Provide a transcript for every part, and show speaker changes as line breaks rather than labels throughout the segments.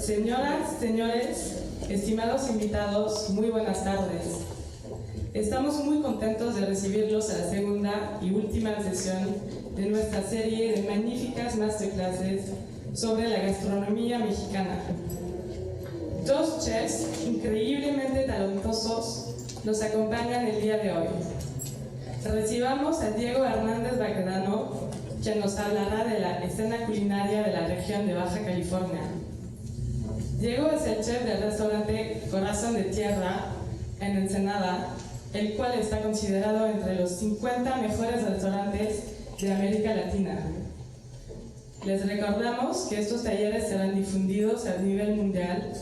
Señoras, señores, estimados invitados, muy buenas tardes. Estamos muy contentos de recibirlos a la segunda y última sesión de nuestra serie de magníficas masterclasses sobre la gastronomía mexicana. Dos chefs increíblemente talentosos nos acompañan el día de hoy. Recibamos a Diego Hernandez Baquedano, quien nos hablará de la escena culinaria de la región de Baja California. Diego es el chef del restaurante Corazón de Tierra en Ensenada, el cual está considerado entre los 50 mejores restaurantes de América Latina. Les recordamos que estos talleres serán difundidos a nivel mundial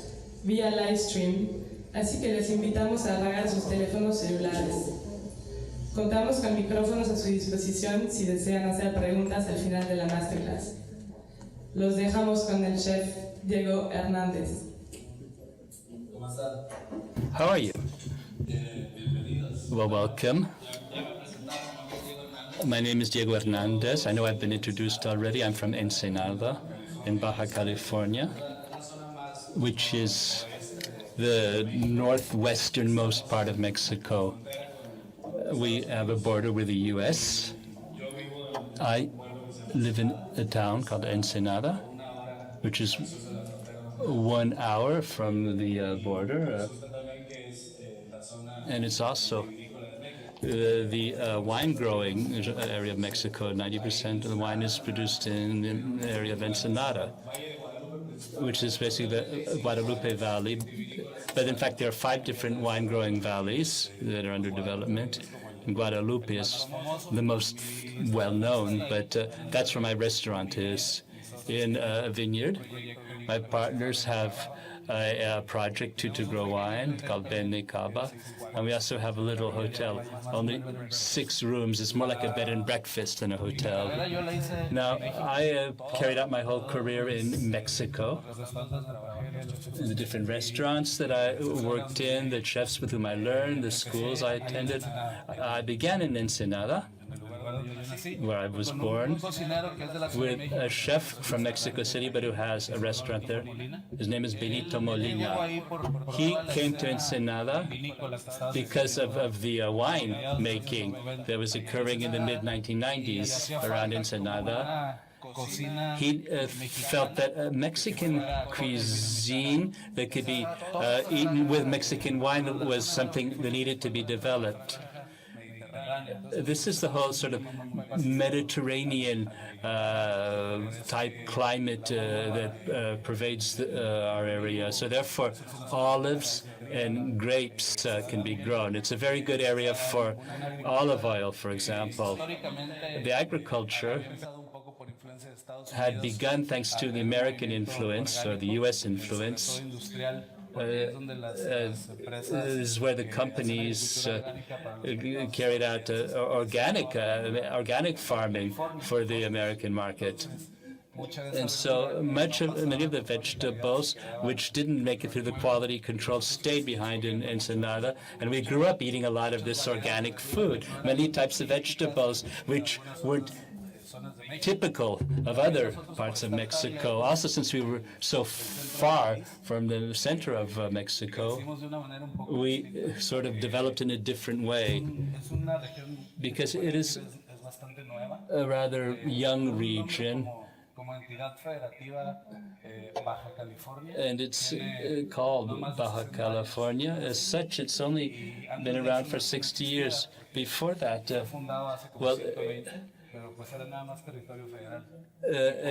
vía live stream, así que les invitamos a apagar sus teléfonos celulares. Contamos con micrófonos a su disposición si desean hacer preguntas al final de la masterclass. Los dejamos con el chef Diego Hernández.
How are you? Well, welcome. My name is Diego Hernandez. I know I've been introduced already. I'm from Ensenada in Baja California, which is the northwesternmost part of Mexico. We have a border with the U.S. I live in a town called Ensenada, which is 1 hour from the border, and it's also the wine growing area of Mexico. 90% of the wine is produced in the area of Ensenada, which is basically the Guadalupe Valley. But in fact, there are 5 different wine growing valleys that are under development. And Guadalupe is the most well known, but that's where my restaurant is, in a vineyard. My partners have a project to grow wine called Bene Cava, and we also have a little hotel, only 6 rooms. It's more like a bed and breakfast than a hotel. Now, I carried out my whole career in Mexico, in the different restaurants that I worked in, the chefs with whom I learned, the schools I attended. I began in Ensenada, where I was born, with a chef from Mexico City, but who has a restaurant there. His name is Benito Molina. He came to Ensenada because of the wine making that was occurring in the mid-1990s around Ensenada. He felt that Mexican cuisine that could be eaten with Mexican wine was something that needed to be developed. This is the whole sort of Mediterranean type climate that pervades our area. So therefore, olives and grapes can be grown. It's a very good area for olive oil, for example. The agriculture had begun thanks to the American influence or the U.S. influence. This is where the companies carried out organic farming for the American market. And so many of the vegetables which didn't make it through the quality control stayed behind in Ensenada, and we grew up eating a lot of this organic food. Many types of vegetables which weren't typical of other parts of Mexico. Also, since we were so far from the center of Mexico, we sort of developed in a different way because it is a rather young region, and it's called Baja California. As such, it's only been around for 60 years. Before that, at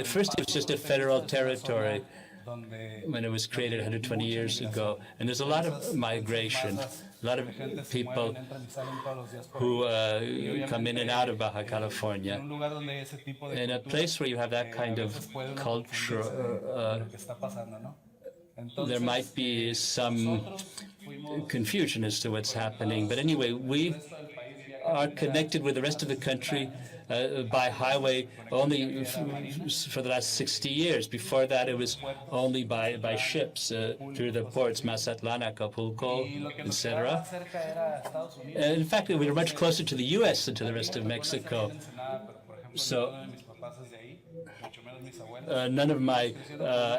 first it was just a federal territory when it was created 120 years ago. And there's a lot of migration, a lot of people who come in and out of Baja California. In a place where you have that kind of culture, there might be some confusion as to what's happening. But anyway, we are connected with the rest of the country by highway only for the last 60 years. Before that, it was only by ships through the ports, Mazatlan, Acapulco, etc. And in fact, we were much closer to the U.S. than to the rest of Mexico. So none of my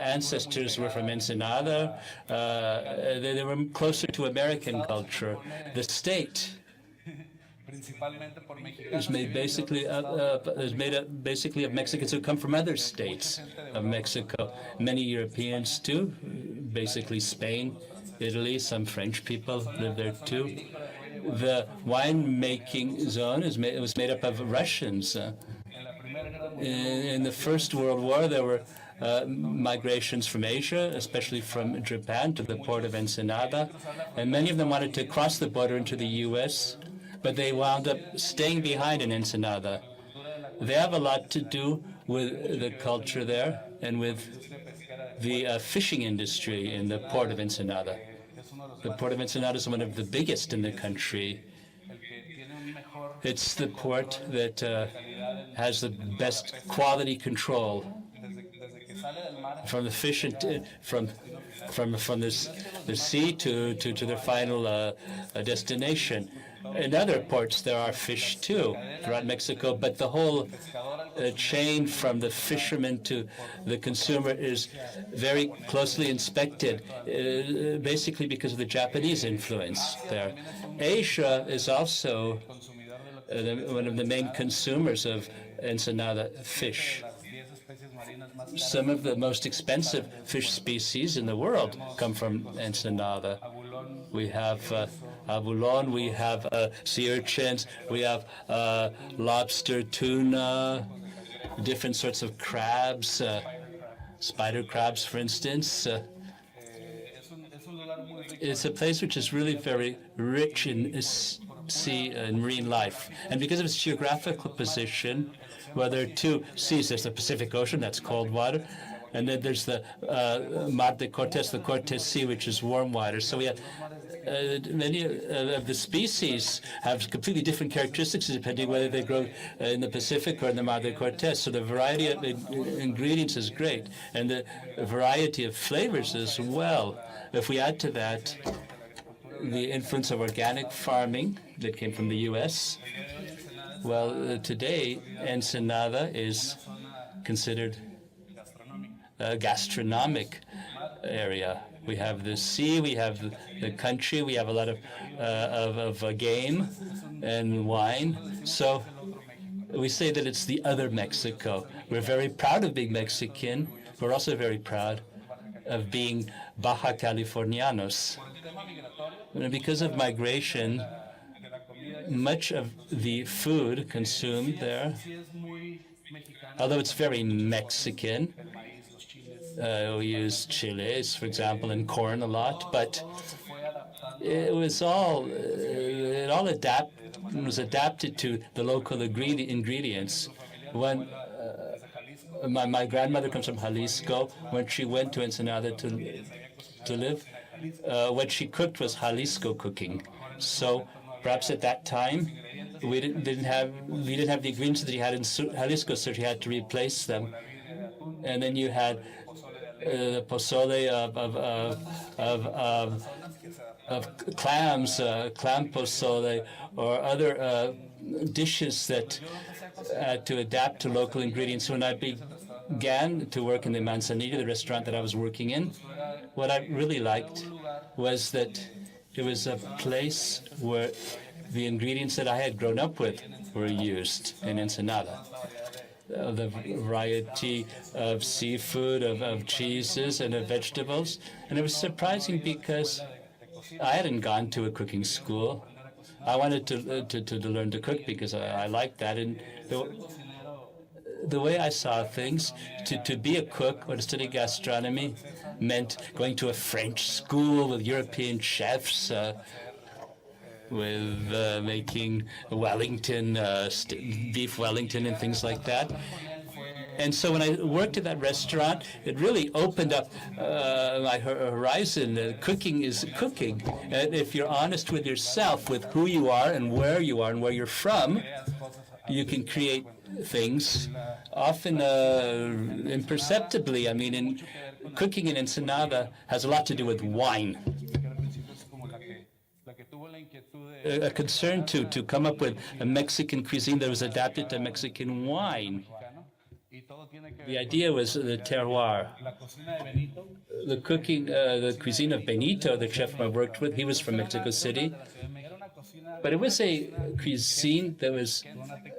ancestors were from Ensenada. They were closer to American culture. The state is made basically basically of Mexicans who come from other states of Mexico. Many Europeans too, basically Spain, Italy, some French people live there too. The winemaking zone was made up of Russians. In the First World War, there were migrations from Asia, especially from Japan, to the port of Ensenada, and many of them wanted to cross the border into the U.S., but they wound up staying behind in Ensenada. They have a lot to do with the culture there and with the fishing industry in the port of Ensenada. The port of Ensenada is one of the biggest in the country. It's the port that has the best quality control from the fish and from the sea to their final destination. In other ports, there are fish too throughout Mexico, but the whole chain from the fisherman to the consumer is very closely inspected, basically because of the Japanese influence there. Asia is also one of the main consumers of Ensenada fish. Some of the most expensive fish species in the world come from Ensenada. We have abulon, we have sea urchins, we have lobster, tuna, different sorts of crabs, spider crabs, for instance. It's a place which is really very rich in sea and marine life. And because of its geographical position, well, there are two seas. There's the Pacific Ocean, that's cold water, and then there's the Mar de Cortés, the Cortés Sea, which is warm water. So we have many of the species have completely different characteristics depending whether they grow in the Pacific or in the Mar de Cortés. So the variety of ingredients is great, and the variety of flavors as well. If we add to that the influence of organic farming that came from the U.S., well, today Ensenada is considered a gastronomic area. We have the sea, we have the country, we have a lot of game and wine. So we say that it's the other Mexico. We're very proud of being Mexican. We're also very proud of being Baja Californianos. And because of migration, much of the food consumed there, although it's very Mexican, we use chiles, for example, and corn a lot, but it was all adapted to the local ingredients. When my grandmother comes from Jalisco, when she went to Ensenada to live, what she cooked was Jalisco cooking. So perhaps at that time we didn't have the ingredients that he had in Jalisco, so he had to replace them. And then you had the pozole of clams, clam pozole, or other dishes that had to adapt to local ingredients. When I began to work in the Manzanita, the restaurant that I was working in, what I really liked was that it was a place where the ingredients that I had grown up with were used in Ensenada. The variety of seafood, of cheeses, and of vegetables. And it was surprising because I hadn't gone to a cooking school. I wanted to learn to cook because I liked that. And the way I saw things, to be a cook or to study gastronomy meant going to a French school with European chefs, with making Wellington, beef Wellington and things like that. And so when I worked at that restaurant, it really opened up my horizon. Cooking is cooking. And if you're honest with yourself, with who you are and where you're from, you can create things, often imperceptibly. I mean, cooking in Ensenada has a lot to do with wine. a concern to come up with a Mexican cuisine that was adapted to Mexican wine. The idea was the terroir. The cooking, the cuisine of Benito, the chef I worked with, he was from Mexico City. But it was a cuisine that was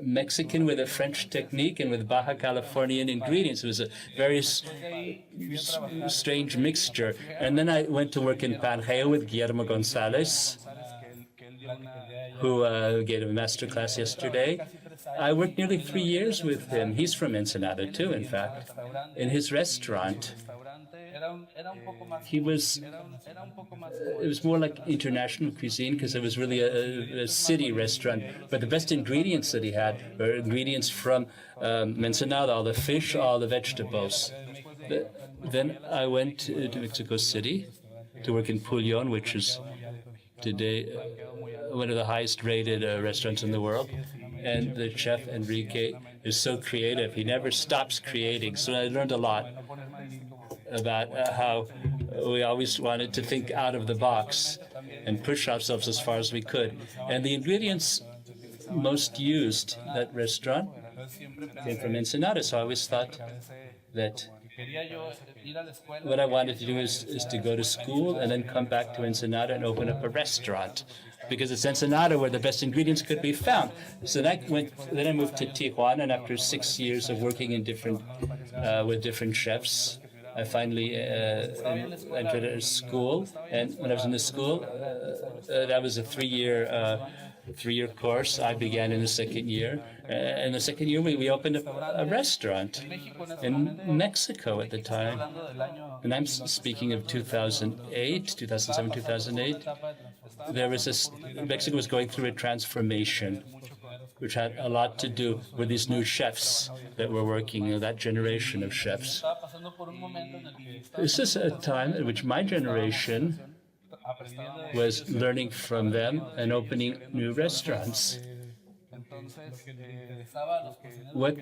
Mexican with a French technique and with Baja Californian ingredients. It was a very strange mixture. And then I went to work in Baja with Guillermo Gonzalez, who gave a master class yesterday. I worked nearly 3 years with him. He's from Ensenada too, in fact. In his restaurant, it was more like international cuisine because it was really a city restaurant. But the best ingredients that he had were ingredients from Ensenada, all the fish, all the vegetables. Then I went to Mexico City to work in Pullion, which is today one of the highest rated restaurants in the world. And the chef, Enrique, is so creative. He never stops creating. So I learned a lot about how we always wanted to think out of the box and push ourselves as far as we could. And the ingredients most used at that restaurant came from Ensenada. So I always thought that what I wanted to do is to go to school and then come back to Ensenada and open up a restaurant, because it's Ensenada where the best ingredients could be found. So then I moved to Tijuana, and after 6 years of working in with different chefs, I finally entered a school. And when I was in the school, that was a three-year course. I began in the second year. In the second year, we opened up a restaurant in Mexico at the time. And I'm speaking of 2008, 2007, 2008. Mexico was going through a transformation, which had a lot to do with these new chefs that were working, that generation of chefs. This is a time in which my generation was learning from them and opening new restaurants. What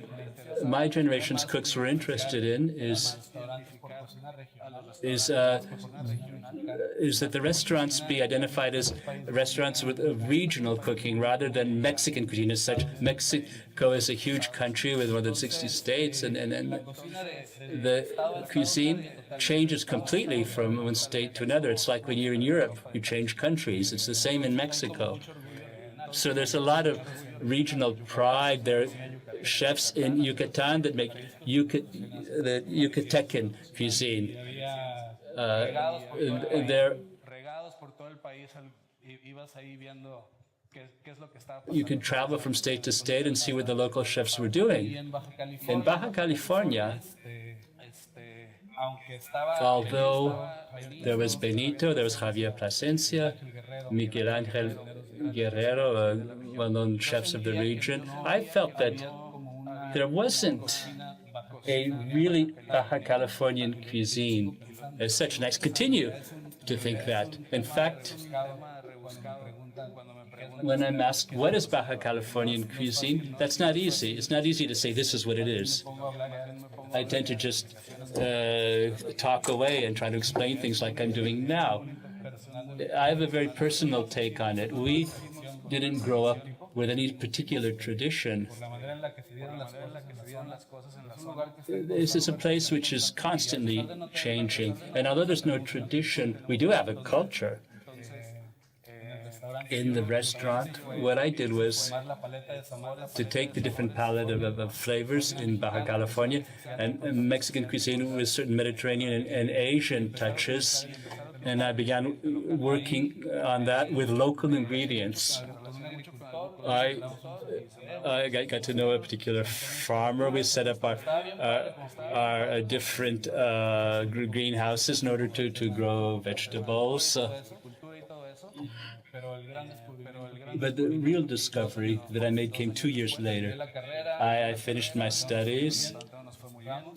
my generation's cooks were interested in is that the restaurants be identified as restaurants with regional cooking rather than Mexican cuisine as such. Mexico is a huge country with more than 60 states, and the cuisine changes completely from one state to another. It's like when you're in Europe, you change countries. It's the same in Mexico. So there's a lot of regional pride. There are chefs in Yucatan that make the Yucatecan cuisine. You can travel from state to state and see what the local chefs were doing. In Baja California, although there was Benito, there was Javier Plasencia, Miguel Ángel Guerrero, well-known chefs of the region, I felt that there wasn't a really Baja Californian cuisine as such, and I continue to think that. In fact, when I'm asked what is Baja Californian cuisine, that's not easy. It's not easy to say this is what it is. I tend to just talk away and try to explain things like I'm doing now. I have a very personal take on it. We didn't grow up with any particular tradition. This is a place which is constantly changing. And although there's no tradition, we do have a culture. In the restaurant, what I did was to take the different palette of flavors in Baja California and Mexican cuisine with certain Mediterranean and Asian touches, and I began working on that with local ingredients. I got to know a particular farmer. We set up our different greenhouses in order to grow vegetables. But the real discovery that I made came 2 years later. I finished my studies.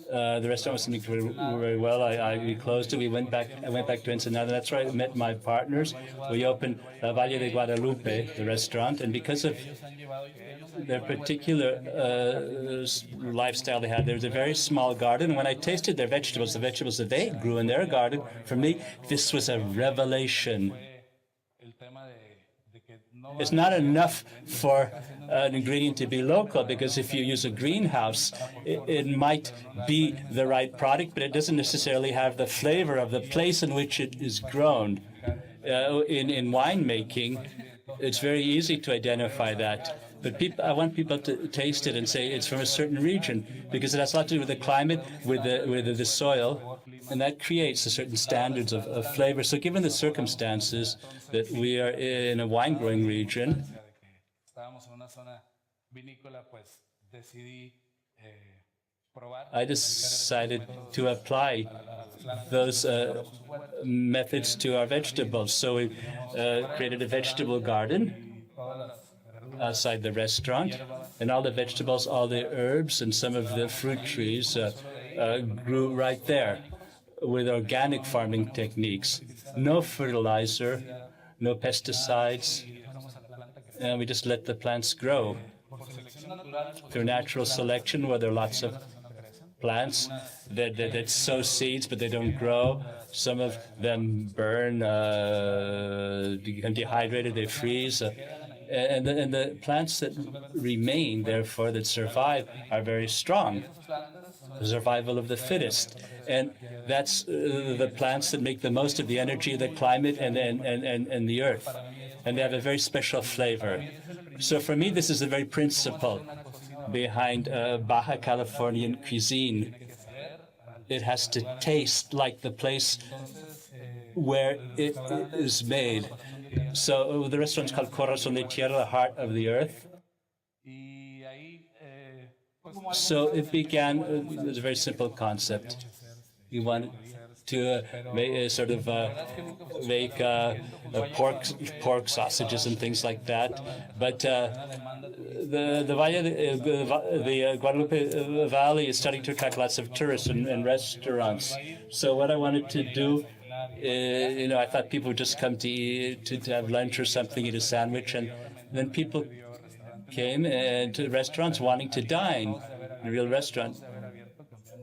The restaurant was doing very well. We closed it. I went back to Ensenada. That's where I met my partners. We opened La Valle de Guadalupe, the restaurant, and because of their particular lifestyle they had, there was a very small garden. When I tasted their vegetables, the vegetables that they grew in their garden, for me, this was a revelation. it's not enough for an ingredient to be local, because if you use a greenhouse, it might be the right product, but it doesn't necessarily have the flavor of the place in which it is grown. In winemaking, it's very easy to identify that. But I want people to taste it and say it's from a certain region, because it has a lot to do with the climate, with the soil, and that creates a certain standards of flavor. So given the circumstances that we are in a wine-growing region, I decided to apply those methods to our vegetables. So we created a vegetable garden outside the restaurant, and all the vegetables, all the herbs, and some of the fruit trees grew right there with organic farming techniques. No fertilizer, no pesticides, and we just let the plants grow through natural selection, where there are lots of plants that sow seeds, but they don't grow. Some of them burn, become dehydrated, they freeze. And the plants that remain, therefore, that survive, are very strong. The survival of the fittest. And that's the plants that make the most of the energy, the climate, and the earth. And they have a very special flavor. So for me, this is the very principle behind Baja Californian cuisine. It has to taste like the place where it is made. So the restaurant's called Corazón de Tierra, the heart of the earth. So it began as a very simple concept. We wanted to make pork sausages and things like that. But the Guadalupe Valley is starting to attract lots of tourists and restaurants. So what I wanted to do, I thought people would just come to eat, to have lunch or something, eat a sandwich, and then people came to restaurants wanting to dine in a real restaurant.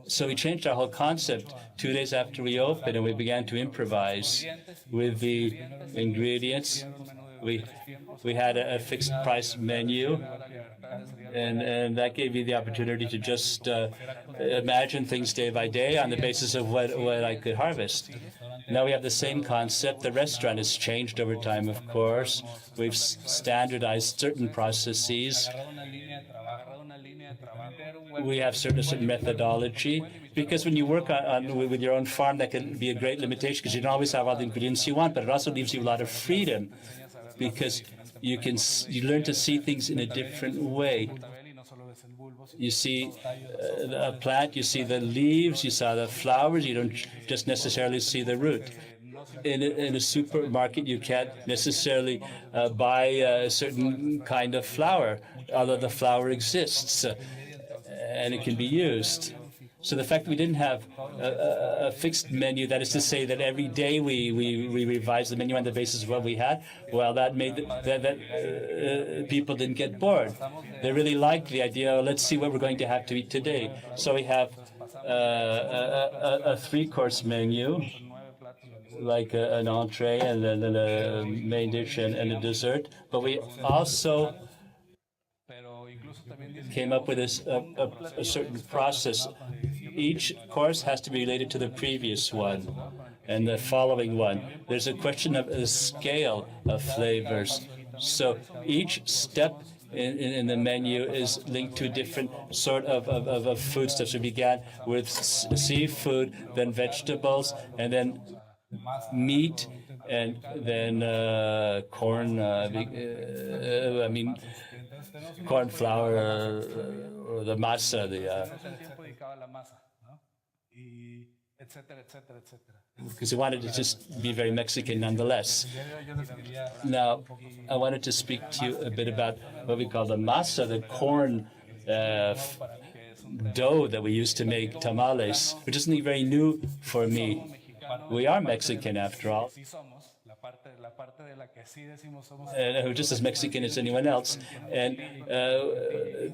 So we changed our whole concept 2 days after we opened, and we began to improvise with the ingredients. We had a fixed price menu, and that gave me the opportunity to just imagine things day by day on the basis of what I could harvest. Now we have the same concept. The restaurant has changed over time, of course. We've standardized certain processes. We have certain methodology, because when you work with your own farm, that can be a great limitation, because you don't always have all the ingredients you want, but it also leaves you a lot of freedom, because you learn to see things in a different way. You see a plant, you see the leaves, you saw the flowers, you don't just necessarily see the root. In a supermarket, you can't necessarily buy a certain kind of flower, although the flower exists and it can be used. So the fact that we didn't have a fixed menu, that is to say that every day we revised the menu on the basis of what we had, well, that made people didn't get bored. They really liked the idea, let's see what we're going to have to eat today. So we have a three-course menu, like an entree and then a main dish and a dessert. But we also came up with a certain process. Each course has to be related to the previous one and the following one. There's a question of a scale of flavors. So each step in the menu is linked to a different sort of foodstuffs. We began with seafood, then vegetables, and then meat, and then corn. Corn flour, or the masa, because we wanted to just be very Mexican nonetheless. Now, I wanted to speak to you a bit about what we call the masa, the corn dough that we used to make tamales, which is something very new for me. We are Mexican, after all, and we're just as Mexican as anyone else. And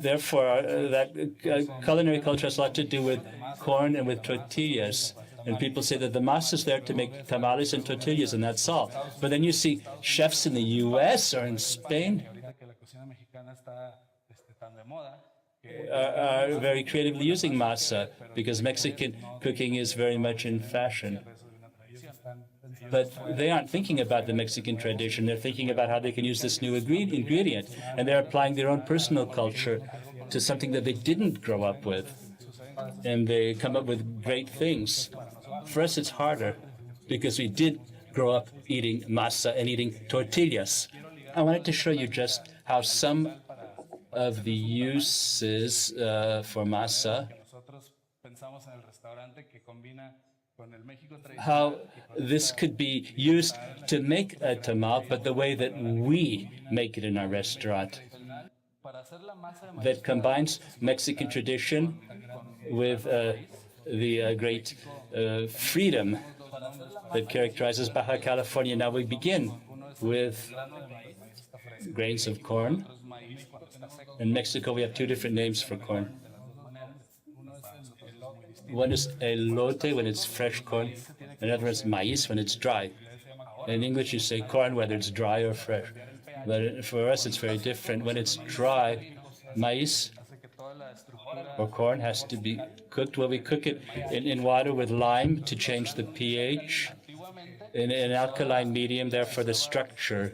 therefore, that culinary culture has a lot to do with corn and with tortillas. And people say that the masa is there to make tamales and tortillas, and that's all. But then you see chefs in the U.S. or in Spain are very creatively using masa because Mexican cooking is very much in fashion. But they aren't thinking about the Mexican tradition. They're thinking about how they can use this new ingredient, and they're applying their own personal culture to something that they didn't grow up with. And they come up with great things. For us, it's harder because we did grow up eating masa and eating tortillas. I wanted to show you just how some of the uses for masa, how this could be used to make a tamal, but the way that we make it in our restaurant, that combines Mexican tradition with the great freedom that characterizes Baja California. Now we begin with grains of corn. In Mexico, we have two different names for corn. One is elote when it's fresh corn, and another is maíz when it's dry. In English, you say corn whether it's dry or fresh. But for us, it's very different. When it's dry, maíz or corn has to be cooked. Well, we cook it in water with lime to change the pH. In an alkaline medium, therefore, the structure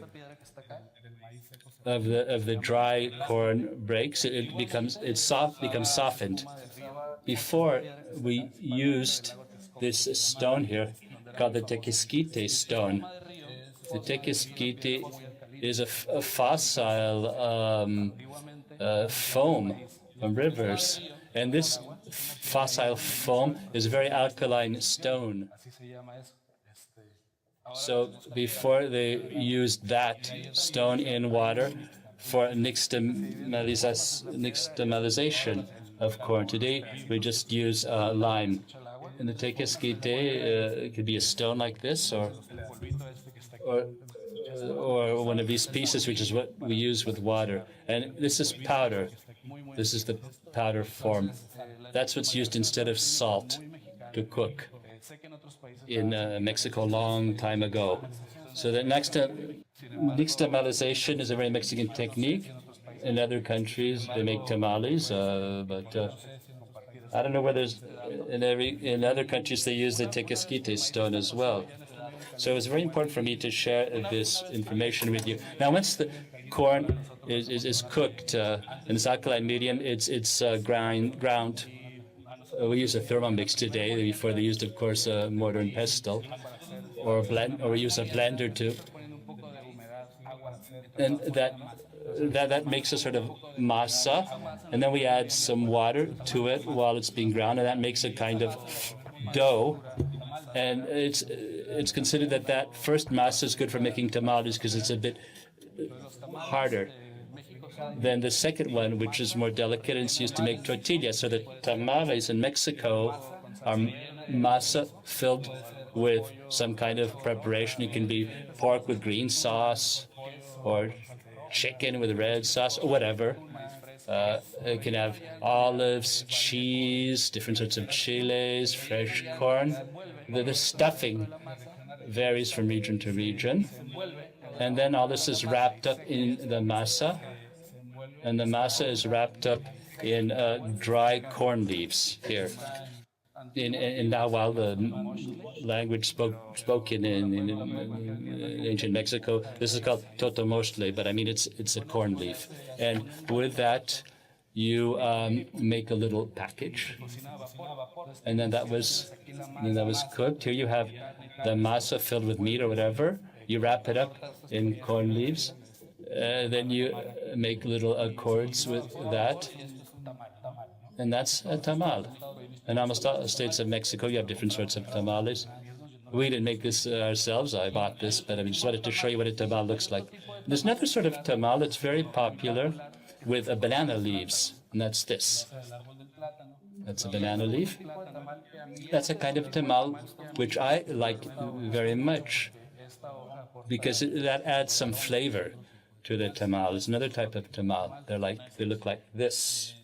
of the dry corn breaks. It becomes softened. Before, we used this stone here called the tequesquite stone. The tequesquite is a fossil foam from rivers, and this fossil foam is a very alkaline stone. So before they used that stone in water for nixtamalization of corn. Today we just use lime. And the tequesquite it could be a stone like this, or one of these pieces, which is what we use with water. And this is powder. This is the powder form. That's what's used instead of salt to cook in Mexico a long time ago. So the nixtamalization is a very Mexican technique. In other countries, they make tamales, but I don't know whether in other countries they use the tequesquite stone as well. So it was very important for me to share this information with you. Now, once the corn is cooked in this alkaline medium, it's ground. We use a Thermomix today. Before they used, of course, a mortar and pestle, or we use a blender too. And that makes a sort of masa, and then we add some water to it while it's being ground, and that makes a kind of dough. And it's considered that first masa is good for making tamales because it's a bit harder than the second one, which is more delicate, and it's used to make tortillas. So the tamales in Mexico are masa filled with some kind of preparation. It can be pork with green sauce, or chicken with red sauce, or whatever. It can have olives, cheese, different sorts of chiles, fresh corn. The stuffing varies from region to region. And then all this is wrapped up in the masa. And the masa is wrapped up in dry corn leaves here. In Nahuatl, the language spoken in ancient Mexico, this is called totomostle, but I mean it's a corn leaf. And with that, you make a little package, and then that was cooked. Here you have the masa filled with meat or whatever. You wrap it up in corn leaves. Then you make little cords with that, and that's a tamal. In almost all the states of Mexico, you have different sorts of tamales. We didn't make this ourselves. I bought this, but I just wanted to show you what a tamal looks like. There's another sort of tamal that's very popular with banana leaves, and that's this. That's a banana leaf. That's a kind of tamal which I like very much because that adds some flavor to the tamal. It's another type of tamal. They look like this.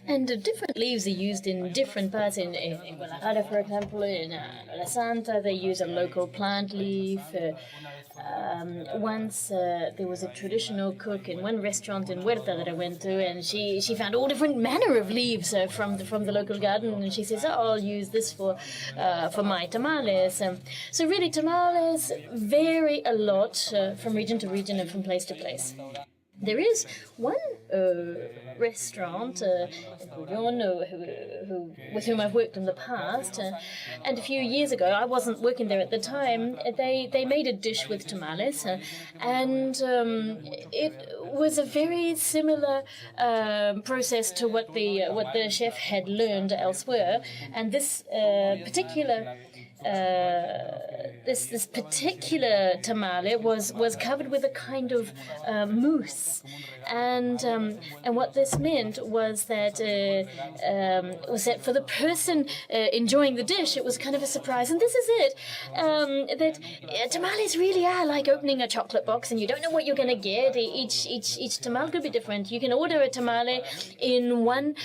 And different leaves are used in different parts. In Guadalajara, for example, in La Santa, they use a local plant leaf. Once there was a traditional cook in one restaurant in Huerta that I went to, and she found all different manner of leaves from the local garden, and she says, "Oh, I'll use this for my tamales." So really, tamales vary a lot from region to region and from place to place. There is one restaurant in with whom I've worked in the past, and a few years ago, I wasn't working there at the time, they made a dish with tamales, and it was a very similar process to what the chef had learned elsewhere, and this particular this particular tamale was covered with a kind of mousse, and what this meant was that for the person enjoying the dish, it was kind of a surprise. And this is it, that tamales really are like opening a chocolate box, and you don't know what you're going to get. Each tamale could be different. You can order a tamale in one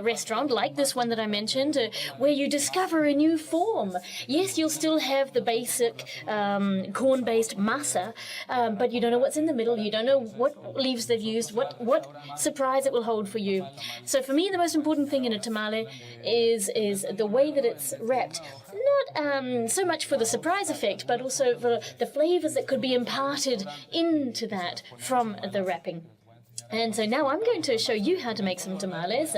restaurant, like this one that I mentioned, where you discover a new form. Yes, you'll still have the basic corn-based masa, but you don't know what's in the middle. You don't know what leaves they've used, what surprise it will hold for you. So for me, the most important thing in a tamale is the way that it's wrapped. Not so much for the surprise effect, but also for the flavors that could be imparted into that from the wrapping. And so now I'm going to show you how to make some tamales,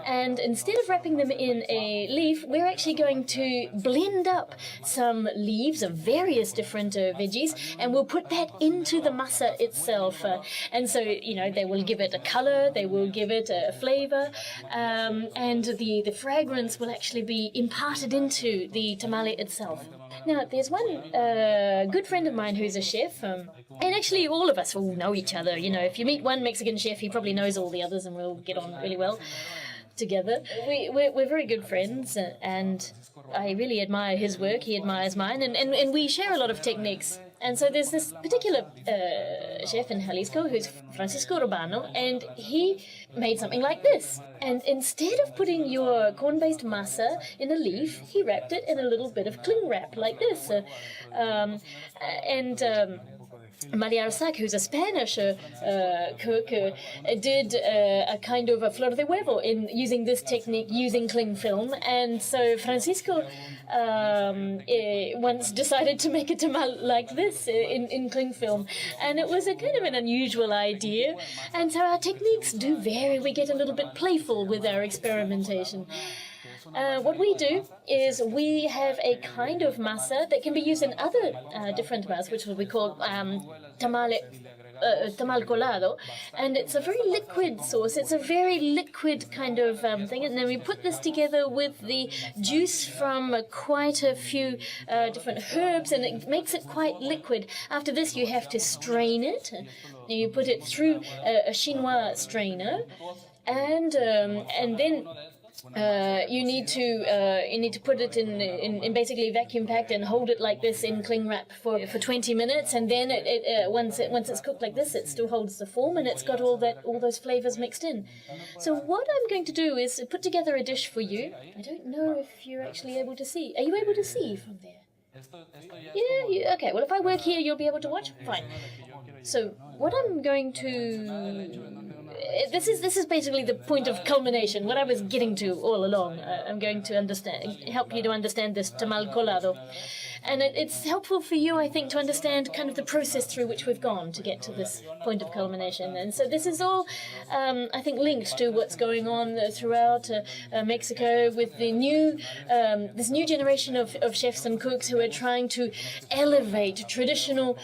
and instead of wrapping them in a leaf, we're actually going to blend up some leaves of various different veggies, and we'll put that into the masa itself. And so, they will give it a color, they will give it a flavor, and the fragrance will actually be imparted into the tamale itself. Now, there's one good friend of mine who's a chef, and actually all of us all know each other. If you meet one Mexican chef, he probably knows all the others, and we'll get on really well together. We're very good friends, and I really admire his work, he admires mine, and we share a lot of techniques. And so there's this particular chef in Jalisco who's Francisco Urbano, and he made something like this. And instead of putting your corn-based masa in a leaf, he wrapped it in a little bit of cling wrap like this. Maria Arsac, who's a Spanish cook, did a kind of a flor de huevo in using this technique, using cling film. And so Francisco once decided to make a tamal like this in cling film. And it was a kind of an unusual idea. And so our techniques do vary. We get a little bit playful with our experimentation. What we do is we have a kind of masa that can be used in other different tamales, which we call tamal colado, and it's a very liquid sauce. It's a very liquid kind of thing, and then we put this together with the juice from quite a few different herbs, and it makes it quite liquid. After this, you have to strain it. You put it through a chinois strainer, and then you need to put it in basically vacuum packed and hold it like this in cling wrap for 20 minutes, and then once it's cooked like this, it still holds the form, and it's got all those flavors mixed in. So what I'm going to do is put together a dish for you. I don't know if you're actually able to see. Are you able to see from there? Yeah. Okay. Well, if I work here, you'll be able to watch. Fine. So what I'm going to this is basically the point of culmination, what I was getting to all along. I'm going to help you to understand this tamal colado. And it's helpful for you, I think, to understand kind of the process through which we've gone to get to this point of culmination. And so this is all, I think, linked to what's going on throughout Mexico with the this new generation of chefs and cooks who are trying to elevate traditional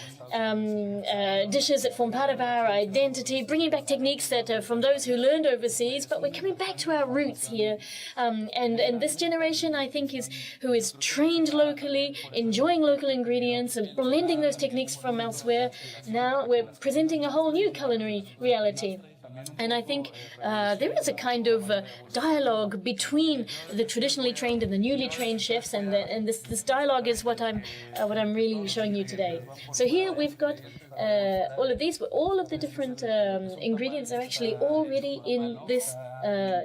dishes that form part of our identity, bringing back techniques that are from those who learned overseas, but we're coming back to our roots here. And this generation, I think, who is trained locally, enjoying local ingredients and blending those techniques from elsewhere. Now we're presenting a whole new culinary reality. And I think there is a kind of dialogue between the traditionally trained and the newly trained chefs, and this dialogue is what I'm really showing you today. So here we've got all of the different ingredients are actually already in this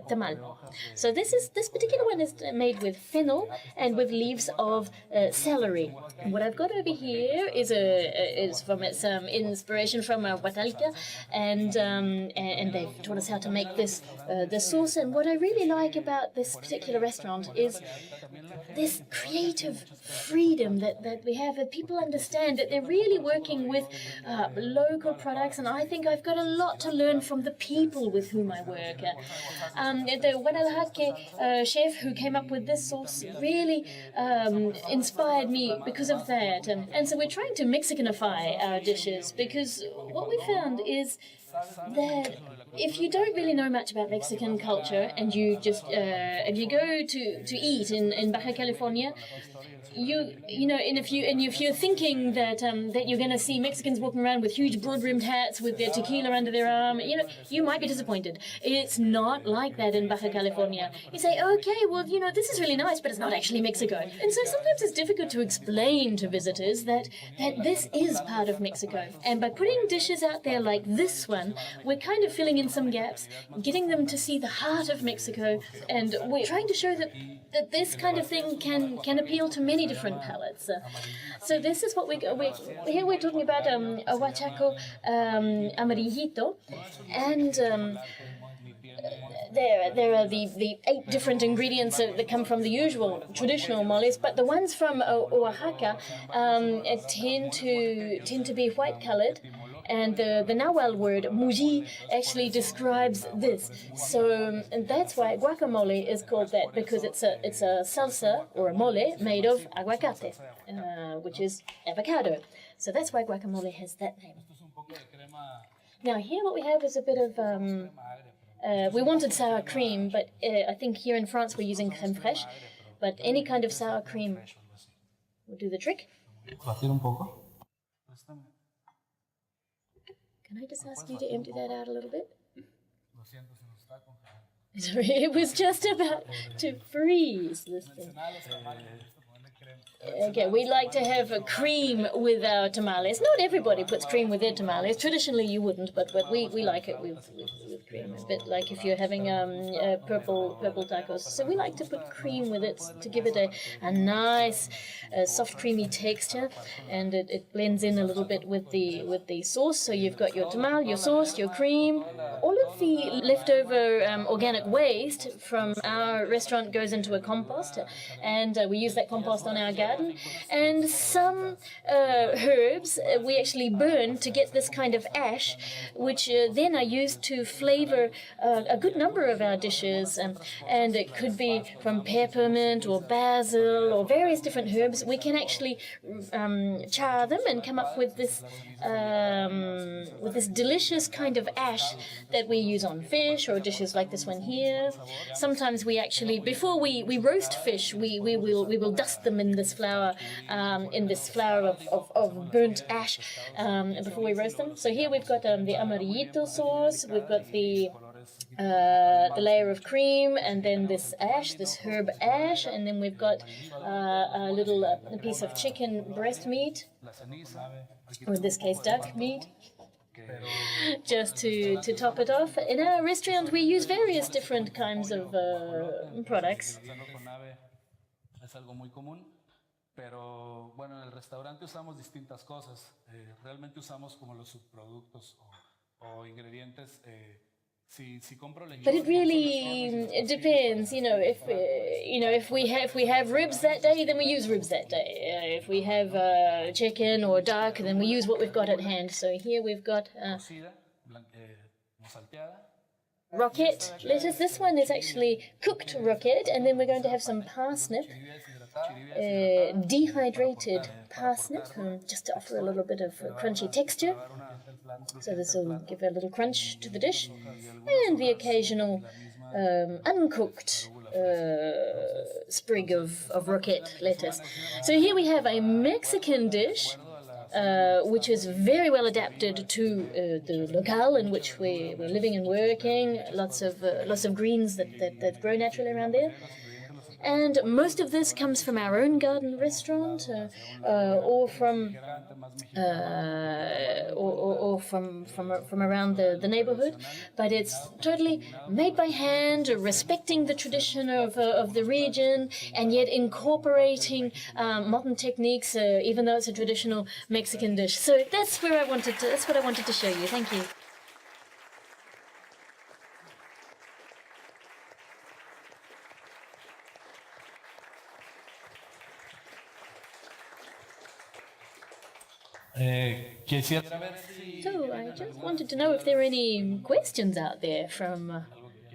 tamal. So this particular one is made with fennel and with leaves of celery. And what I've got over here is from its inspiration from Huatalca, and they've taught us how to make this sauce. And what I really like about this particular restaurant is this creative freedom that we have, that people understand that they're really working with local products, and I think I've got a lot to learn from the people with whom I work. The Guadalajara chef who came up with this sauce really inspired me because of that, and so we're trying to Mexicanify our dishes, because what we found is that if you don't really know much about Mexican culture and you just if you go to eat in Baja California, if you're thinking that that you're going to see Mexicans walking around with huge broad-brimmed hats with their tequila under their arm, you might be disappointed. It's not like that in Baja California. You say, okay, well, this is really nice, but it's not actually Mexico. And so sometimes it's difficult to explain to visitors that this is part of Mexico. And by putting dishes out there like this one, we're kind of filling in some gaps, getting them to see the heart of Mexico, and we're trying to show that this kind of thing can appeal to many different palates. So this is what here we're talking about a huachaco amarillito, and there are the 8 different ingredients that come from the usual traditional moles, but the ones from Oaxaca tend to be white-colored. And the Nahuatl word muji actually describes this. So that's why guacamole is called that, because it's a salsa or a mole made of aguacate, which is avocado. So that's why guacamole has that name. Now here what we have is a bit of we wanted sour cream, but I think here in France we're using crème fraîche. But any kind of sour cream will do the trick. Can I just ask you to empty that out a little bit? It was just about to freeze this thing. Okay, we like to have a cream with our tamales. Not everybody puts cream with their tamales. Traditionally, you wouldn't, but we like it with cream. A bit like if you're having purple tacos. So we like to put cream with it to give it a nice, soft, creamy texture, and it blends in a little bit with the sauce. So you've got your tamal, your sauce, your cream. All of the leftover organic waste from our restaurant goes into a compost, and we use that compost on our garden. And some herbs we actually burn to get this kind of ash, which then are used to flavor a good number of our dishes. And it could be from peppermint or basil or various different herbs. We can actually char them and come up with this delicious kind of ash that we use on fish or dishes like this one here. Sometimes we actually, before we roast fish, we will dust them in this flour of burnt ash before we roast them. So here we've got the amarillito sauce, we've got the layer of cream, and then this ash, this herb ash, and then we've got a little piece of chicken breast meat, or in this case duck meat, just to top it off. In our restaurant we use various different kinds of products.
Pero bueno, en el restaurante usamos distintas cosas. Realmente usamos como los subproductos o ingredientes.
But it really depends, if we have ribs that day, then we use ribs that day. If we have chicken or duck, then we use what we've got at hand. So here we've got rocket lettuce. This one is actually cooked rocket, and then we're going to have some parsnip. Dehydrated parsnip, just to offer a little bit of crunchy texture. So this will give a little crunch to the dish, and the occasional uncooked sprig of rocket lettuce. So here we have a Mexican dish, which is very well adapted to the locale in which we're living and working. Lots of greens that grow naturally around there. And most of this comes from our own garden restaurant, or from from around the neighborhood. But it's totally made by hand, respecting the tradition of the region, and yet incorporating modern techniques, even though it's a traditional Mexican dish. So that's what I wanted to show you. Thank you. So I just wanted to know if there are any questions out there from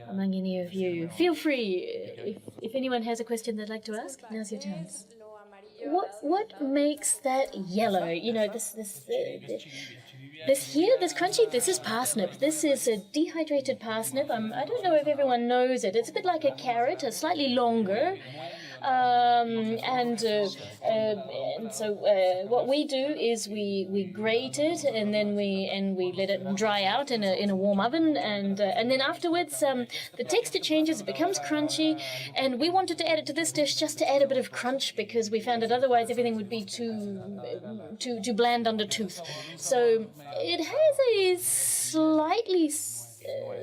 among any of you. Feel free, if anyone has a question they'd like to ask, now's your chance. What makes that yellow? You know, this here, this crunchy, this is parsnip. This is a dehydrated parsnip. I don't know if everyone knows it. It's a bit like a carrot, slightly longer. And so what we do is we grate it, and then we let it dry out in a warm oven, and then afterwards the texture changes, it becomes crunchy, and we wanted to add it to this dish just to add a bit of crunch, because we found that otherwise everything would be too bland under tooth. So it has a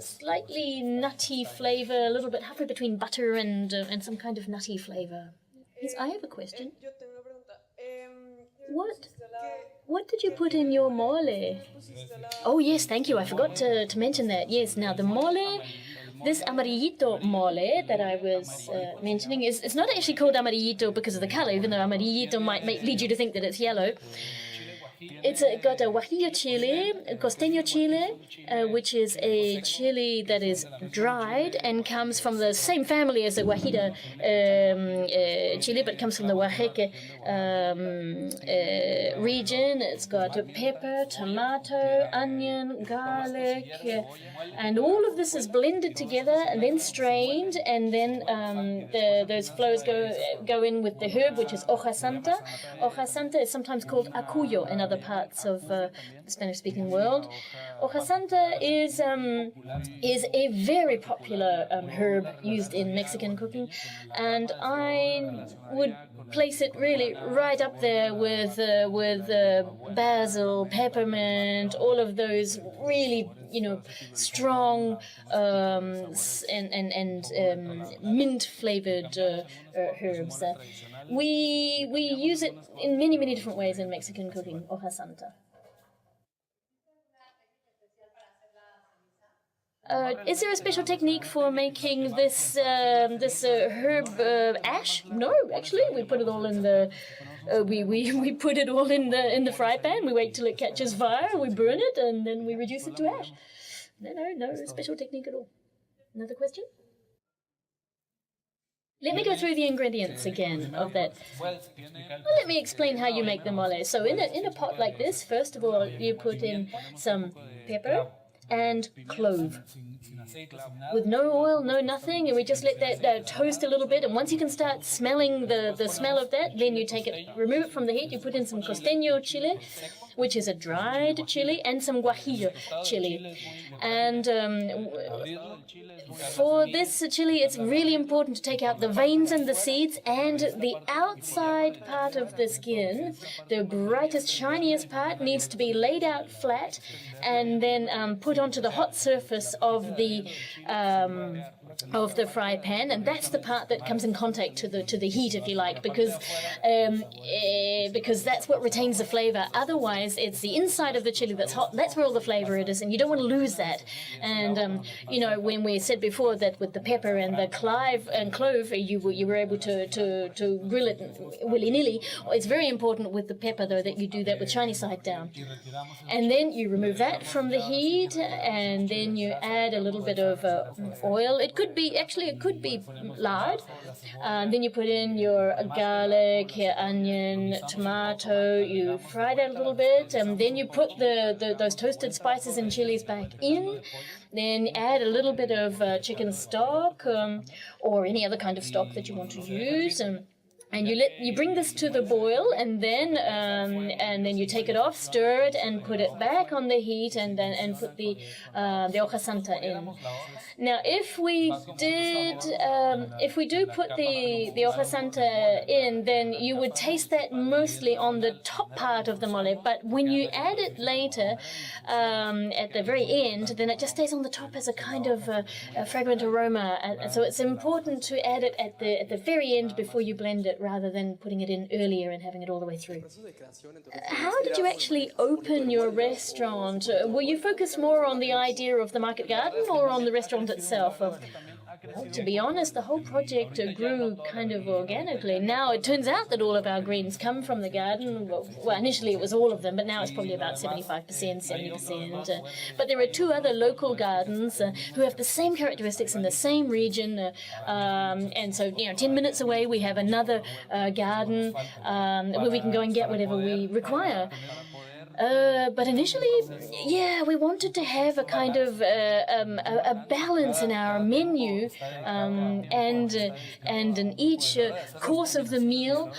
slightly nutty flavor, a little bit halfway between butter and some kind of nutty flavor. Yes, I have a question. What did you put in your mole? Oh yes, thank you. I forgot to mention that. Yes, now the mole, this amarillito mole that I was mentioning, it's not actually called amarillito because of the color, even though amarillito might lead you to think that it's yellow. It's got a guajillo chile, a costeño chile, which is a chili that is dried and comes from the same family as the guajira chile, but comes from the Oaxaca region. It's got a pepper, tomato, onion, garlic, and all of this is blended together and then strained, and then those flows go in with the herb, which is hoja santa. Hoja santa is sometimes called acuyo in other parts of the Spanish-speaking world. Hoja santa is a very popular herb used in Mexican cooking, and I would place it really right up there with basil, peppermint, all of those really strong and mint-flavored herbs. We use it in many different ways in Mexican cooking, hoja santa. Is there a special technique for making this herb ash? No, actually, we put it all in the we put it all in the fry pan. We wait till it catches fire, we burn it, and then we reduce it to ash. No special technique at all. Another question? Let me go through the ingredients again of that. Well, let me explain how you make the mole. So in a pot like this, first of all, you put in some pepper and clove with no oil, no nothing, and we just let that toast a little bit. And once you can start smelling the smell of that, then you take it, remove it from the heat. You put in some costeño chile, which is a dried chili, and some guajillo chili. And for this chili, it's really important to take out the veins and the seeds and the outside part of the skin. The brightest, shiniest part needs to be laid out flat and then put onto the hot surface of the fry pan, and that's the part that comes in contact to the heat, if you like, because that's what retains the flavor. Otherwise, it's the inside of the chili that's hot. That's where all the flavor it is, and you don't want to lose that. And when we said before that with the pepper and the clove, you were able to grill it willy-nilly. It's very important with the pepper, though, that you do that with shiny side down. And then you remove that from the heat, and then you add a little bit of oil. It could be lard. Then you put in your garlic, your onion, tomato. You fry that a little bit, and then you put those toasted spices and chilies back in. Then add a little bit of chicken stock or any other kind of stock that you want to use. And you bring this to the boil, and then you take it off, stir it, and put it back on the heat, and put the hoja santa in. Now, if we do put the hoja santa in, then you would taste that mostly on the top part of the mole. But when you add it later, at the very end, then it just stays on the top as a kind of a fragrant aroma. And so it's important to add it at the very end before you blend it, rather than putting it in earlier and having it all the way through. How did you actually open your restaurant? Were you focused more on the idea of the market garden or on the restaurant itself? Well, to be honest, the whole project grew kind of organically. Now it turns out that all of our greens come from the garden. Well, initially it was all of them, but now it's probably about 75%, 70%. But there are two other local gardens who have the same characteristics in the same region. And so, 10 minutes away we have another garden where we can go and get whatever we require. But initially, we wanted to have a kind of a balance in our menu, and in each course of the meal,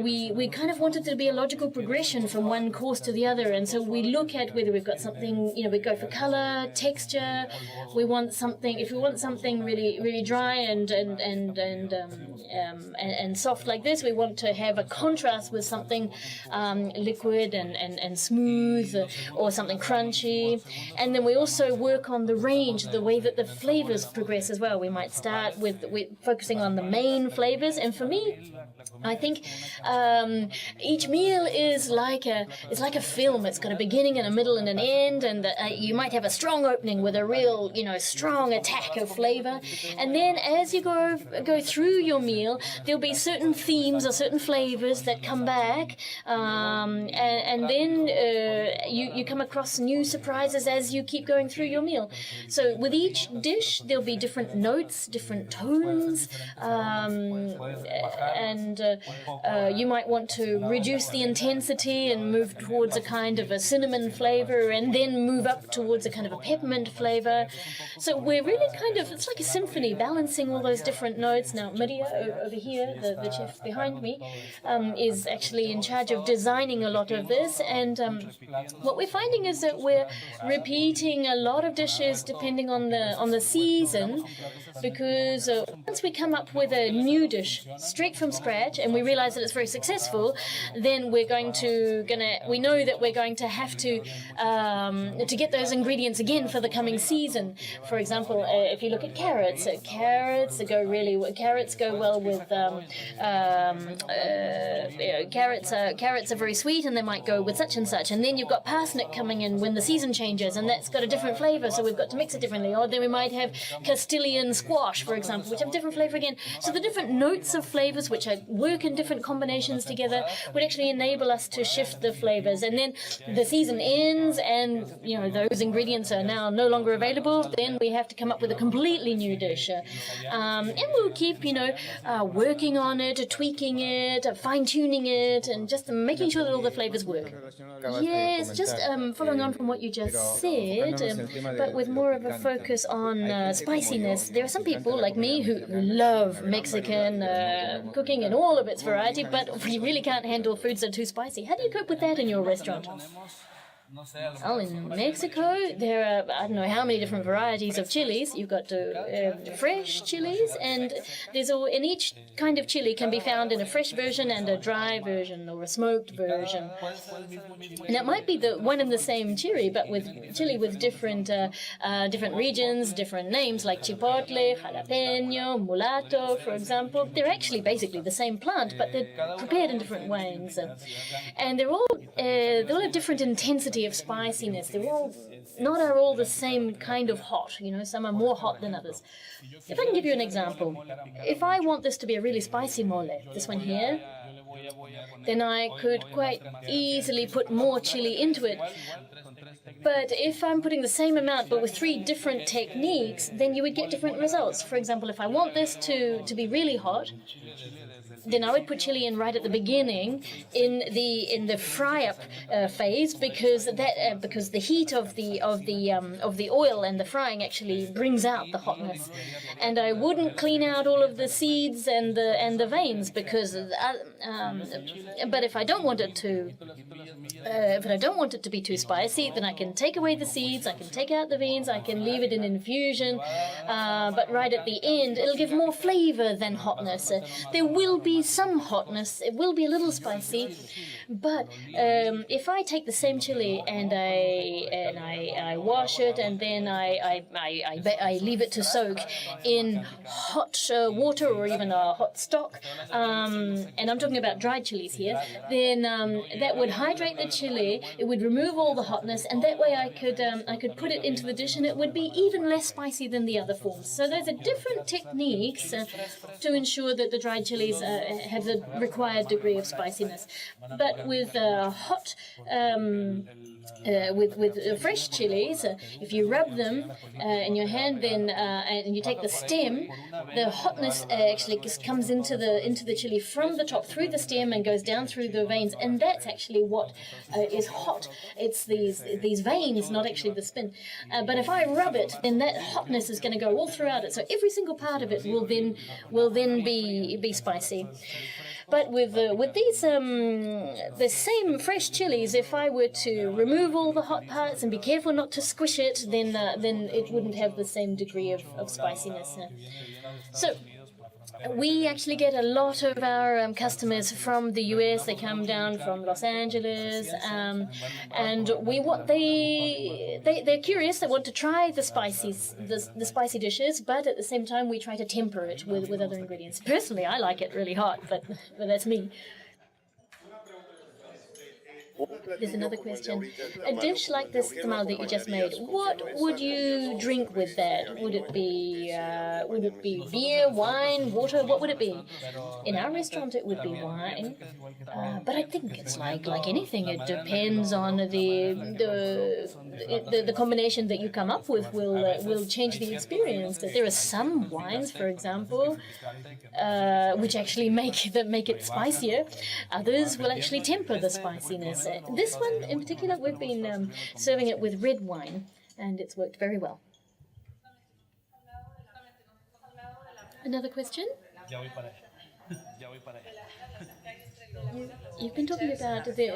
we kind of wanted there to be a logical progression from one course to the other. And so we look at whether we've got something, we go for color, texture. We want something. If we want something really dry and soft like this, we want to have a contrast with something liquid and smooth, or something crunchy. And then we also work on the range, the way that the flavors progress as well. We might start with focusing on the main flavors, and for me, I think each meal is like a film. It's got a beginning and a middle and an end, and you might have a strong opening with a real, strong attack of flavor. And then as you go through your meal, there'll be certain themes or certain flavors that come back, and then you come across new surprises as you keep going through your meal. So with each dish, there'll be different notes, different tones, and you might want to reduce the intensity and move towards a kind of a cinnamon flavor, and then move up towards a kind of a peppermint flavor. So we're really it's like a symphony, balancing all those different notes. Now, Maria over here, the chef behind me, is actually in charge of designing a lot of this, and what we're finding is that we're repeating a lot of dishes depending on the season, because once we come up with a new dish straight from scratch and we realize that it's very successful, then we know that we're going to have to get those ingredients again for the coming season. For example, if you look at carrots go well with carrots are very sweet, and they might go with such and such. And then you've got parsnip coming in when the season changes, and that's got a different flavor, so we've got to mix it differently. Or then we might have Castilian squash, for example, which have different flavor again. So the different notes of flavors, which work in different combinations together, would actually enable us to shift the flavors. And then the season ends, and those ingredients are now no longer available. Then we have to come up with a completely new dish, and we'll keep working on it, tweaking it, fine-tuning it, and just making sure that all the flavors work. Yes, just following on from what you just said, but with more of a focus on spiciness. There are some people like me who love Mexican cooking in all of its variety, but we really can't handle foods that are too spicy. How do you cope with that in your restaurant? Well, in Mexico, there are, I don't know how many different varieties of chilies. You've got fresh chilies, and in each kind of chili can be found in a fresh version and a dry version, or a smoked version. And it might be the one and the same chili, but with different regions, different names, like chipotle, jalapeno, mulatto, for example. They're actually basically the same plant, but they're prepared in different ways. And they all have different intensity of spiciness. They're all not all the same kind of hot. Some are more hot than others. If I can give you an example, if I want this to be a really spicy mole, this one here, then I could quite easily put more chili into it. But if I'm putting the same amount but with 3 different techniques, then you would get different results. For example, if I want this to be really hot, then I would put chili in right at the beginning in the fry up phase, because the heat of the oil and the frying actually brings out the hotness. And I wouldn't clean out all of the seeds and the veins, because but if I don't want it to be too spicy, then I can take away the seeds, I can take out the veins, I can leave it in infusion, but right at the end it'll give more flavor than hotness. There will be some hotness, it will be a little spicy, but if I take the same chili and I wash it, and then I leave it to soak in hot water or even a hot stock, and I'm talking about dried chilies here, then that would hydrate the chili, it would remove all the hotness, and that way I could put it into the dish and it would be even less spicy than the other forms. So those are different techniques to ensure that the dried chilies have the required degree of spiciness. But with with fresh chilies, if you rub them in your hand, then and you take the stem, the hotness actually just comes into the chili from the top through the stem and goes down through the veins, and that's actually what is hot. It's these veins, not actually the spin. But if I rub it, then that hotness is going to go all throughout it. So every single part of it will then be spicy. But with these the same fresh chilies, if I were to remove all the hot parts and be careful not to squish it, then it wouldn't have the same degree of spiciness. So we actually get a lot of our customers from the US. They come down from Los Angeles, and they're curious. They want to try the spicy dishes, but at the same time we try to temper it with other ingredients. Personally, I like it really hot, but that's me. There's another question. A dish like this tamal that you just made, what would you drink with that? Would it be beer, wine, water? What would it be? In our restaurant, it would be wine, but I think it's like anything. It depends on the combination that you come up with will change the experience. There are some wines, for example, which actually make it spicier. Others will actually temper the spiciness. This one in particular, we've been serving it with red wine, and it's worked very well. Another question? You've been talking about the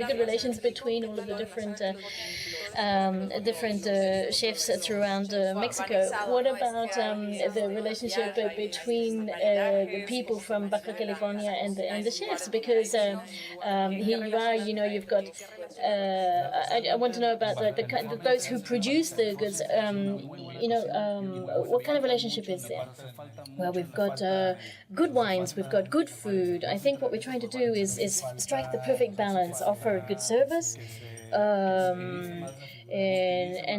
good relations between all of the different chefs throughout Mexico. What about the relationship between the people from Baja California and the chefs? Because here you are, you've got. I want to know about those who produce the goods. What kind of relationship is there? Well, we've got good wines, we've got good food. I think what we're trying to do is strike the perfect balance, offer a good service, and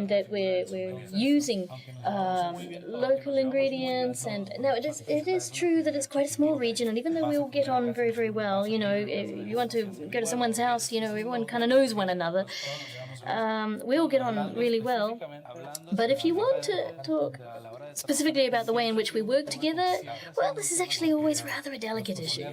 that we're using local ingredients. And now it is true that it's quite a small region, and even though we all get on very, very well, if you want to go to someone's house, everyone kind of knows one another. We all get on really well. But if you want to talk specifically about the way in which we work together, well, this is actually always rather a delicate issue,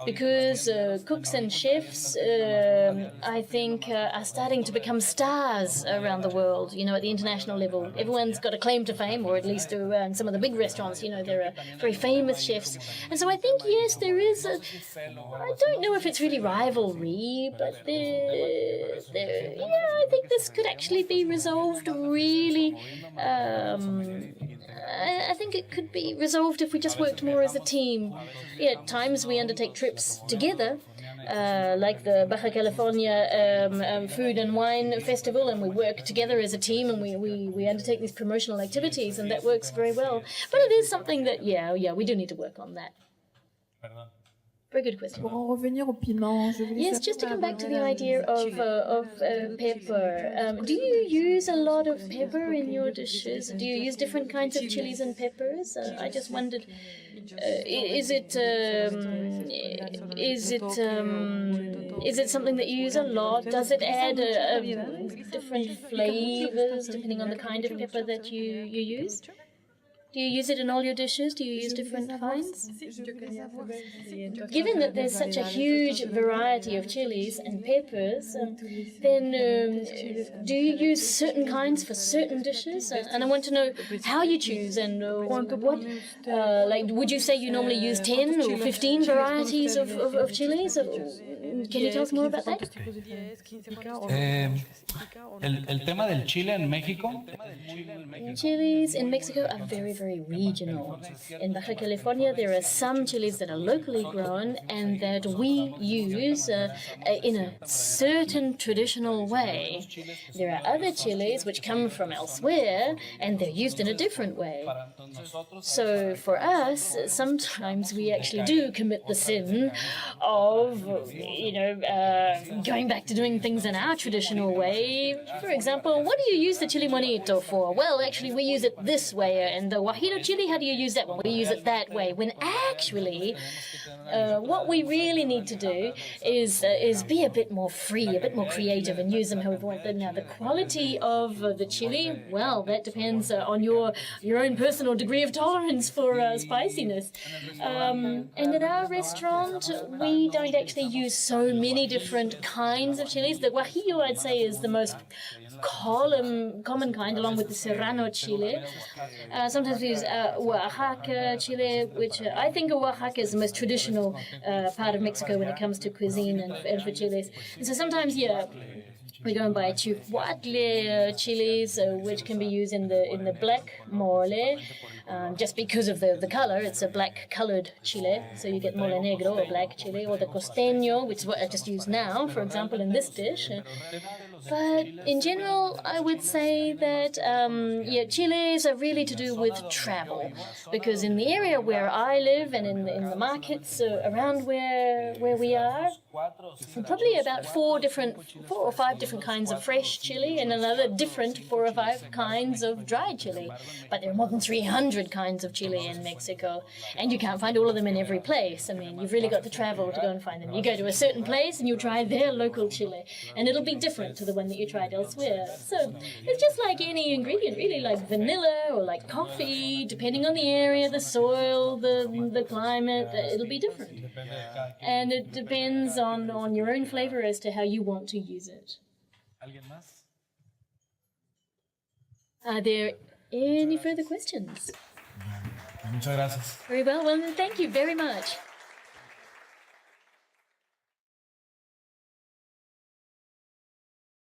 because cooks and chefs, I think, are starting to become stars around the world, at the international level. Everyone's got a claim to fame, or at least in some of the big restaurants, there are very famous chefs. And so I think, yes, there is I don't know if it's really rivalry, but I think this could actually be resolved really. I think it could be resolved if we just worked more as a team. Yeah, at times we undertake trips together, like the Baja California Food and Wine Festival, and we work together as a team, and we undertake these promotional activities, and that works very well. But it is something that, we do need to work on that. Very good question.
Pour en revenir au piment, je voulais
Yes,
savoir
just to come back to the
la-
idea of pepper. Do you use a lot of pepper in your dishes? Do you use different kinds of chilies and peppers? I just wondered, is it something that you use a lot? Does it add different flavors depending on the kind of pepper that you use? Do you use it in all your dishes? Do you use different kinds? Given that there's such a huge variety of chilies and peppers, then do you use certain kinds for certain dishes? And I want to know how you choose and what, like, would you say you normally use 10 or 15 varieties of chilies? Can you tell us more about that?
El tema del chile en México.
Chilies in Mexico are very, very regional. In Baja California, there are some chilies that are locally grown and that we use in a certain traditional way. There are other chilies which come from elsewhere and they're used in a different way. So for us, sometimes we actually do commit the sin of, going back to doing things in our traditional way. For example, what do you use the chili monito for? Well, actually, we use it this way. And the Guajiro chili, how do you use that one? We use it that way. When actually, what we really need to do is be a bit more free, a bit more creative, and use them however we want them. Now, the quality of the chili, well, that depends on your own personal degree of tolerance for spiciness. And at our restaurant, we don't actually use so many different kinds of chilies. The Guajillo, I'd say, is the most common kind, along with the Serrano chili. Sometimes we use Oaxaca chili, which I think Oaxaca is the most traditional part of Mexico when it comes to cuisine and for chilies. And so sometimes, we go and buy chihuatle chilies, which can be used in the black mole. Just because of the color, it's a black-colored chile, so you get mole negro or black chile, or the costeño, which is what I just used now, for example, in this dish. But in general, I would say that chiles are really to do with travel, because in the area where I live and in the markets around where we are, probably about 4 or 5 different kinds of fresh chili and another different 4 or 5 kinds of dried chili. But there are more than 300 kinds of chili in Mexico, and you can't find all of them in every place. I mean, you've really got to travel to go and find them. You go to a certain place and you try their local chili, and it'll be different to the one that you tried elsewhere. So it's just like any ingredient, really, like vanilla or like coffee, depending on the area, the soil, the climate, it'll be different. And it depends on your own flavor as to how you want to use it. Are there any further questions?
Muchas gracias.
Very well, thank you very much.